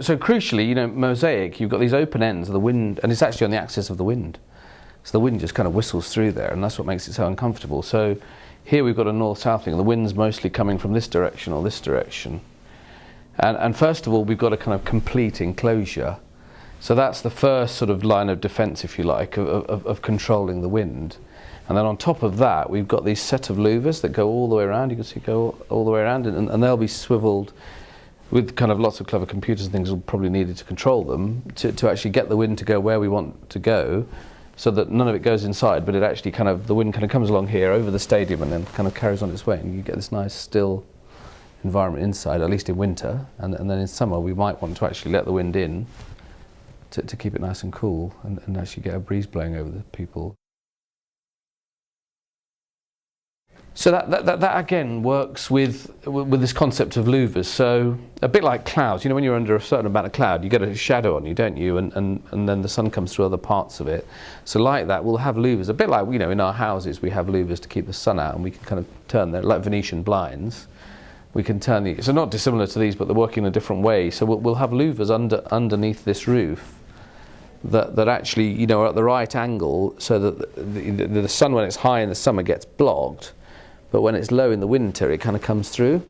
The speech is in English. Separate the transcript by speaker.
Speaker 1: So crucially, mosaic, you've got these open ends of the wind, and it's actually on the axis of the wind. So the wind just kind of whistles through there, and that's what makes it so uncomfortable. So here we've got a north-south thing, and the wind's mostly coming from this direction or this direction. And first of all, we've got a kind of complete enclosure. So that's the first sort of line of defence, if you like, of controlling the wind. And then on top of that, we've got these set of louvers that go all the way around. You can see go all the way around, and they'll be swiveled with kind of lots of clever computers and things will probably needed to control them to actually get the wind to go where we want to go, so that none of it goes inside, but it actually the wind kind of comes along here over the stadium and then kind of carries on its way, and you get this nice still environment inside, at least in winter, and then in summer we might want to actually let the wind in to keep it nice and cool and actually get a breeze blowing over the people. So that again works with this concept of louvers. So a bit like clouds, when you're under a certain amount of cloud, you get a shadow on you, don't you? And then the sun comes through other parts of it. So like that, we'll have louvers. A bit like, in our houses, we have louvers to keep the sun out, and we can kind of turn them, like Venetian blinds. We can turn these, so not dissimilar to these, but they're working in a different way. So we'll have louvers underneath this roof that actually, are at the right angle, so that the sun, when it's high in the summer, gets blocked. But when it's low in the winter, it kind of comes through.